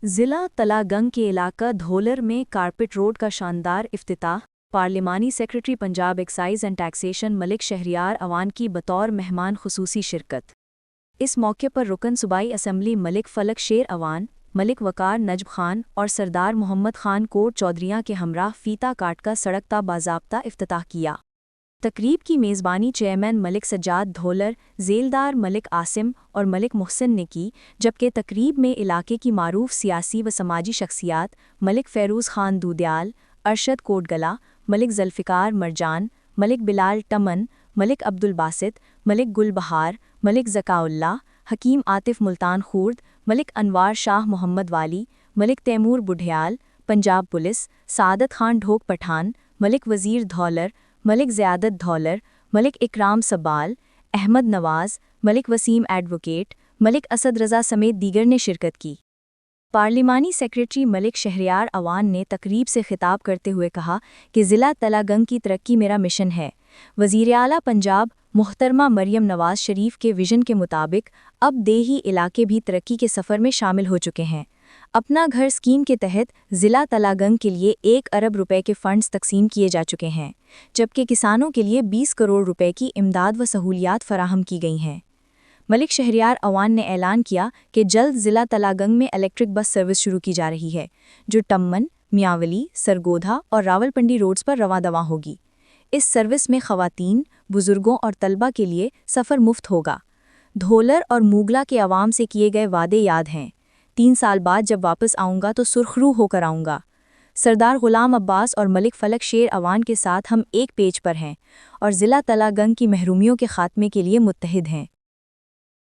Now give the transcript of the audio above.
ضلع तलागंग के इलाका धोलर में कारपेट रोड का शानदार इफ्तिताह। पार्लिमानी secretary Punjab excise and taxation Malik Shahryar Awan की बतौर मेहमान खुसूसी शिरकत। इस मौके पर रुकन सूबाई असम्बली मलिक फलक शेर अवान, मलिक वकार नजब खान और सरदार मोहम्मद खान कोट चौधरियाँ के हमराह फीता काटकर सड़क का बाज़ाब्ता इफ्तिताह किया। तकरीब की मेज़बानी चेयरमैन मलिक सज्जाद धोलर, झेलदार मलिक आसिम और मलिक मुहसिन ने की, जबकि तकरीब में इलाके की मारूफ सियासी व समाजी शख्सियात मलिक फ़ैरूज़ खान दूदियाल, अरशद कोटगला, मलिक ज़ुल्फ़िकार मरजान, मलिक बिलाल टमन, मलिक अब्दुल बासित, मलिक गुलबहार, मलिक ज़काउल्लाह, हकीम आतिफ़ मुल्तान खुर्द, मलिक अनवार शाह मोहम्मद वाली, मलिक तैमूर बुढ़याल, पंजाब पुलिस, सादत खान ढोक पठान, मलिक वज़ीर धौलर, मलिक ज़ियादत धौलर, मलिक इकराम सब्बाल, अहमद नवाज़, मलिक वसीम एडवोकेट, मलिक असद रज़ा समेत दीगर ने शिरकत की। पार्लिमानी सेक्रेटरी मलिक शहरियार अवान ने तकरीब से खिताब करते हुए कहा कि ज़िला तलागंग की तरक्की मेरा मिशन है। वज़ीर आला पंजाब मुहतरमा मरियम नवाज़ शरीफ के विजन के मुताबिक अब देही इलाके भी तरक्की के सफ़र में शामिल हो चुके हैं। अपना घर स्कीम के तहत ज़िला तलागंग के लिए 1 अरब रुपए के फ़ंड्स तकसीम किए जा चुके हैं, जबकि किसानों के लिए 20 करोड़ रुपए की इमदाद व सहूलियात फराहम की गई हैं। मलिक शहरियार अवान ने ऐलान किया कि जल्द ज़िला तलागंग में इलेक्ट्रिक बस सर्विस शुरू की जा रही है, जो टम्मन, मियांवली, सरगोधा और रावलपिंडी रोड्स पर रवां-दवां होगी। इस सर्विस में ख़वातीन, बुज़ुर्गों और तलबा के लिए सफ़र मुफ्त होगा। धोलर और मूगला के अवाम से किए गए वादे याद हैं। 3 साल बाद जब वापस आऊँगा तो सुर्खरू होकर आऊँगा। सरदार ग़ुलाम अब्बास और मलिक फ़लक शेर अवान के साथ हम एक पेज पर हैं और ज़िला तलागंग की महरूमियों के ख़ात्मे के लिए मुत्तहिद हैं।